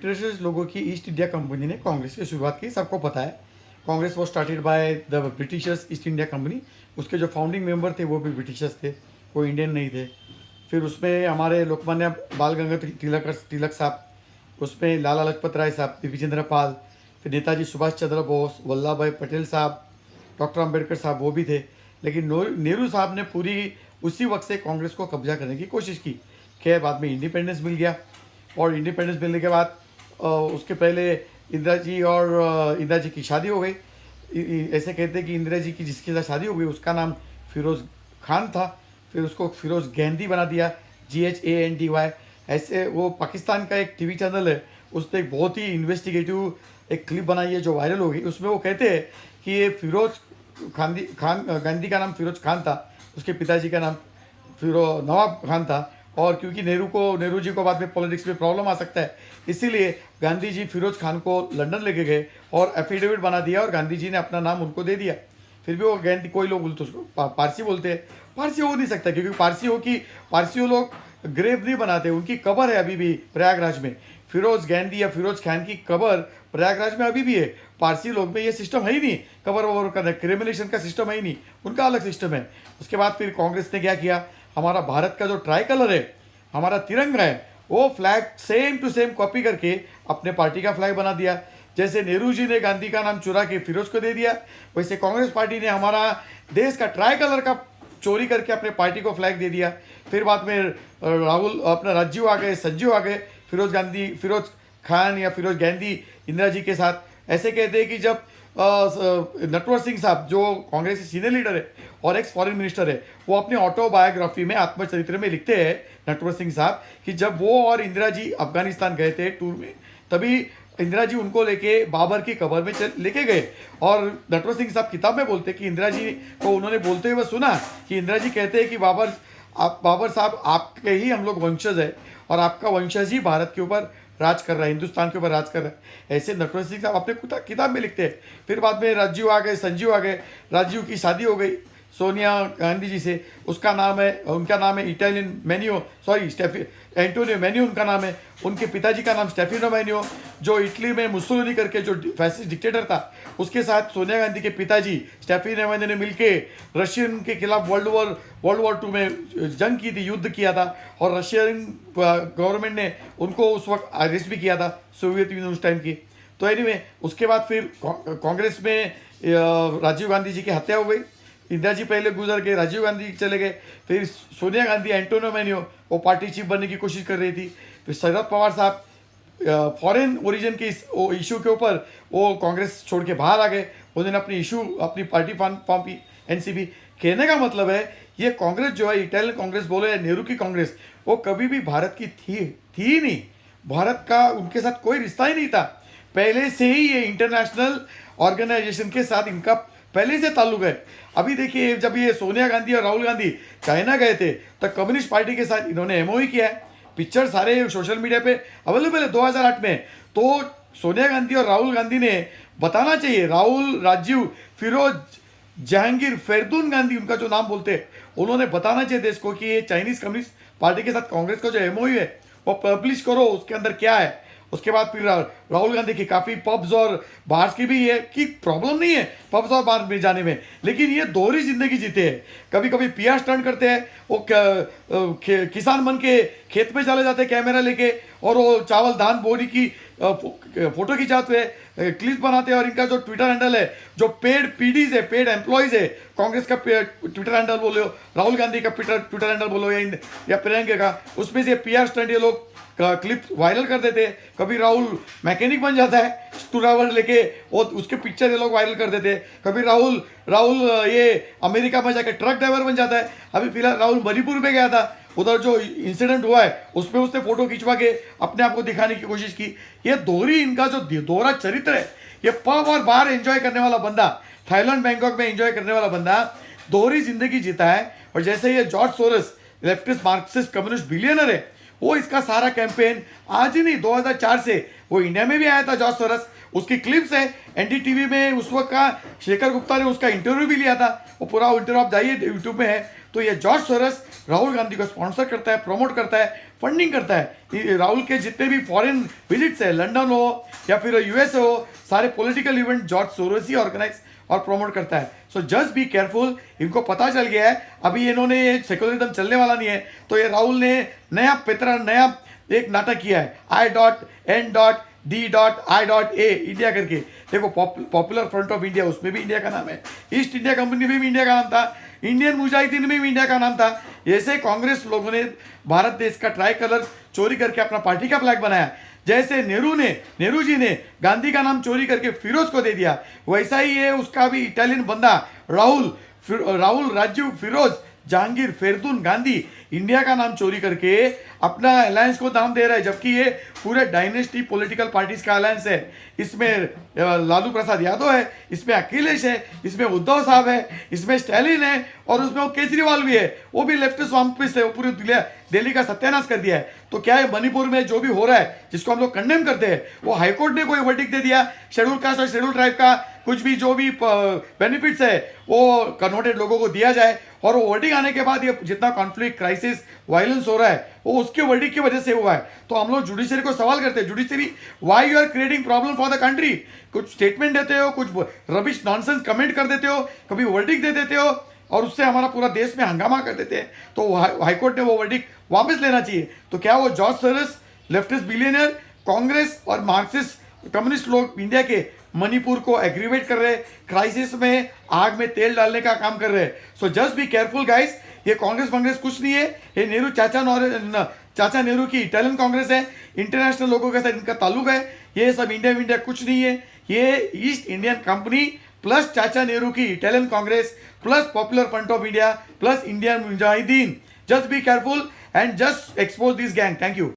British लोगों की east India company ने कांग्रेस की शुरुआत की, सबको पता है। Congress was started by the Britishers east India company. उसके जो फाउंडिंग मेंबर थे वो भी ब्रिटिशर्स थे, वो इंडियन नहीं थे। फिर उसमें हमारे लोकमान्य बाल गंगाधर तिलक साहब, उसमें लाला लजपत राय साहब, बीपी चंद्र पाल, फिर नेताजी सुभाष चंद्र बोस, वल्लभ भाई पटेल साहब, डॉक्टर अंबेडकर साहब वो भी थे। लेकिन नेहरू साहब ने पूरी उसी वक्त से कांग्रेस को कब्जा करने की कोशिश की। खैर बाद में इंडिपेंडेंस मिल गया, और इंडिपेंडेंस मिलने के बाद उसके पहले इंदिरा जी की शादी हो गई। ऐसे कहते हैं कि इंदिरा जी की जिसके साथ शादी हो गई उसका नाम फिरोज़ खान था, फिर उसको फिरोज़ गैंधी बना दिया, GHANDY। ऐसे वो पाकिस्तान का एक टीवी चैनल है, उसने एक बहुत ही इन्वेस्टिगेटिव एक क्लिप बनाई है जो वायरल हो गई। उसमें वो कहते हैं कि ये गांधी का नाम फिरोज खान था, उसके पिताजी का नाम नवाब खान था। और क्योंकि नेहरू जी को बाद में पॉलिटिक्स में प्रॉब्लम आ सकता है, इसीलिए गांधी जी फिरोज खान को लंदन लेके गए और एफिडेविट बना दिया, और गांधी जी ने अपना नाम उनको दे दिया। फिर भी वो गांधी, कोई लोग बोलते उसको पारसी बोलते हैं। पारसी हो नहीं सकता, क्योंकि पारसियों लोग ग्रेव नहीं बनाते, उनकी कब्र है अभी भी प्रयागराज में। फिरोज गांधी या फिरोज खान की कब्र प्रयागराज में अभी भी है। पारसी लोग में ये सिस्टम है ही नहीं, कब्र वबर करना, क्रिमिनेशन का सिस्टम है ही नहीं, उनका अलग सिस्टम है। उसके बाद फिर कांग्रेस ने क्या किया, हमारा भारत का जो ट्राई कलर है, हमारा तिरंगा है, वो flag same to same copy करके अपने पार्टी का फ्लैग बना दिया। जैसे नेहरू जी ने गांधी का नाम चुरा के फिरोज को दे दिया, वैसे कांग्रेस पार्टी ने हमारा देश का ट्राई कलर का चोरी करके अपने पार्टी को फ्लैग दे दिया। फिर बाद में राहुल अपना राजीव आ गए, संजीव आ गए, फिरोज खान या फिरोज गांधी इंदिरा जी के साथ। ऐसे कहते हैं कि जब नटवर सिंह साहब जो कांग्रेस के सीनियर लीडर है और एक्स फॉरेन मिनिस्टर है, वो अपने ऑटोबायोग्राफी में, आत्मचरित्र में लिखते हैं नटवर सिंह साहब कि जब वो और इंदिरा जी अफगानिस्तान गए थे टूर में, तभी इंदिरा जी उनको लेके बाबर की कब्र में लेके गए। और नटवर सिंह साहब किताब में बोलते हैं कि इंदिरा जी को उन्होंने बोलते हुए सुना कि इंदिरा जी कहते हैं कि बाबर साहब आपके ही हम लोग वंशज है, और आपका वंशज ही भारत के ऊपर राज कर रहा है, हिंदुस्तान के ऊपर राज कर रहा है। ऐसे नटवर सिंह साहब अपने किताब में लिखते हैं। फिर बाद में राजीव आ गए, संजीव आ गए। राजीव की शादी हो गई सोनिया गांधी जी से, उनका नाम है Italian menu, sorry Antonio menu उनका नाम है। उनके पिताजी का नाम स्टेफिनो मेन्यू, जो इटली में मुसोलिनी करके जो फैसिस्ट डिक्टेटर था, उसके साथ सोनिया गांधी के पिताजी स्टेफिनो मेन्यू ने मिलके रशियन के खिलाफ वर्ल्ड वॉर 2 में जंग की थी, युद्ध किया था, और रशियन गवर्नमेंट ने उनको उस वक्त अरेस्ट भी किया था, सोवियत यूनियन उस टाइम की। तो एनीवे उसके बाद फिर कांग्रेस में राजीव गांधी जी की हत्या हो गई। इंदिरा जी पहले गुजर गए, राजीव गांधी चले गए, फिर सोनिया गांधी, एंटोनियो मेन्यू वो पार्टी चीफ बनने की कोशिश कर रही थी। फिर शरद पवार साहब फॉरेन ओरिजिन के इशू के ऊपर वो कांग्रेस छोड़ के बाहर आ गए। उन्होंने अपनी पार्टी फॉर्म की, एनसीपी। कहने का मतलब है ये कांग्रेस जो है, इटालियन कांग्रेस बोले या नेहरू की कांग्रेस, वो कभी भी भारत की थी ही नहीं। भारत का उनके साथ कोई रिश्ता ही नहीं था। पहले से ही ये इंटरनेशनल ऑर्गेनाइजेशन के साथ इनका पहले से ताल्लुक है। अभी देखिए, जब ये सोनिया गांधी और राहुल गांधी चाइना गए थे तो कम्युनिस्ट पार्टी के साथ इन्होंने एमओयू किया है। पिक्चर सारे सोशल मीडिया पे अवेलेबल है 2008 में। तो सोनिया गांधी और राहुल गांधी ने बताना चाहिए, राहुल, राजीव, फिरोज, जहांगीर, फैरदून गांधी उनका जो नाम बोलते हैं, उन्होंने बताना चाहिए देश को कि ये चाइनीज कम्युनिस्ट पार्टी के साथ कांग्रेस का जो एमओयू है वो पब्लिश करो, उसके अंदर क्या है। उसके बाद फिर राहुल गांधी की काफ़ी पब्स और बार्स की भी ये कि प्रॉब्लम नहीं है पब्स और बार में जाने में, लेकिन ये दोहरी जिंदगी जीते हैं। कभी कभी पिया स्टंट करते हैं, वो किसान बन के खेत में चले जाते हैं कैमरा लेके, और वो चावल धान बोरी की फोटो खिंचाते हैं, क्लिप बनाते हैं। और इनका जो ट्विटर हैंडल है, जो पेड पीडीज है, पेड एम्प्लॉयज है, कांग्रेस का ट्विटर हैंडल बोलो, राहुल गांधी का ट्विटर हैंडल बोलो, या प्रियंका का, उसमें से पीआर स्टंट ये लोग क्लिप वायरल कर देते हैं। कभी राहुल मैकेनिक बन जाता है स्टूरावर लेके, और उसके पिक्चर ये लोग वायरल कर देते हैं। कभी राहुल ये अमेरिका में जाकर ट्रक ड्राइवर बन जाता है। अभी फिलहाल राहुल मणिपुर में गया था, उधर जो इंसिडेंट हुआ है उसमें उसने फोटो खिंचवा के अपने आप को दिखाने की कोशिश की। ये इनका जो दोहरा चरित्र है, ये पब और बार एंजॉय करने वाला बंदा, थाईलैंड बैंकॉक में एंजॉय करने वाला बंदा दोहरी जिंदगी जीता है। और जैसे ये George Soros leftist Marxist communist billionaire है, वो इसका सारा कैंपेन आज ही नहीं 2004 से वो इंडिया में भी आया था जॉर्ज सोरस। उसकी क्लिप्स है एनडीटीवी में, उस वक्त का शेखर गुप्ता ने उसका इंटरव्यू भी लिया था, वो पूरा इंटरव्यू आप जाइए यूट्यूब में है, तो ये जॉर्ज सोरस राहुल गांधी को स्पॉन्सर करता है, प्रमोट करता है, फंडिंग करता है। ये राहुल के जितने भी फॉरेन विजिट्स है, लंदन हो या फिर यूएस हो, सारे पॉलिटिकल इवेंट जॉर्ज सोरस ही ऑर्गेनाइज और प्रमोट करता है। So just be careful. इनको पता चल गया है अभी इन्होंने सेक्युलरिज्म चलने वाला नहीं है, तो ये राहुल ने नया एक नाटक किया है, I.N.D.I.A इंडिया करके। देखो पॉपुलर फ्रंट ऑफ इंडिया, उसमें भी इंडिया का नाम है, ईस्ट इंडिया कंपनी में भी इंडिया का नाम था, इंडियन मुजाहिदीन में भी इंडिया का नाम था। ऐसे कांग्रेस लोगों ने भारत देश का ट्राई कलर चोरी करके अपना पार्टी का फ्लैग बनाया। जैसे नेहरू जी ने गांधी का नाम चोरी करके फिरोज को दे दिया, वैसा ही है उसका भी इटालियन बंदा राहुल राजीव फिरोज जहांगीर फेरदून गांधी इंडिया का नाम चोरी करके अपना अलायंस को नाम दे रहा है, जबकि ये पूरे डायनेस्टी पॉलिटिकल पार्टीज का अलायंस है। इसमें लालू प्रसाद यादव है, इसमें अखिलेश है, इसमें उद्धव साहब है, इसमें स्टैलिन है और उसमें वो केजरीवाल भी है, वो भी लेफ्टिस्ट वामपिस्ट है, वो पूरी दिल्ली का सत्यानाश कर दिया है। तो क्या है, मणिपुर में जो भी हो रहा है जिसको हम लोग कंडेम करते हैं, वो हाईकोर्ट ने कोई वर्डिक्ट दे दिया, शेड्यूल कास्ट और शेड्यूल ट्राइब का कुछ भी जो भी बेनिफिट्स है वो कन्वर्टेड लोगों को दिया जाए। और वो वर्डिंग आने के बाद ये जितना कॉन्फ्लिक्ट, क्राइसिस, वायलेंस हो रहा है वो उसके वर्डिंग की वजह से हुआ है। तो हम लोग जुडिशरी को सवाल करते हैं, judiciary why you are creating problem for the country. कुछ स्टेटमेंट देते हो, कुछ रबिश नॉनसेंस कमेंट कर देते हो, कभी वर्डिंग दे देते हो और उससे हमारा पूरा देश में हंगामा कर देते हैं। तो हाईकोर्ट ने वो वर्डिंग वापस लेना चाहिए। तो क्या वो George Soros, leftist billionaire, Congress और मार्क्सिस्ट कम्युनिस्ट लोग इंडिया के मणिपुर को एग्रीवेट कर रहे, क्राइसिस में आग में तेल डालने का काम कर रहे हैं। So just be careful guys. ये कांग्रेस कुछ नहीं है, ये नेहरू चाचा नेहरू की इटालियन कांग्रेस है, इंटरनेशनल लोगों के साथ इनका ताल्लुक है। ये सब इंडिया कुछ नहीं है, ये ईस्ट इंडियन कंपनी प्लस चाचा नेहरू की Italian Congress plus popular front of India plus Indian Mujahideen. Just be careful and just expose this gang. Thank you.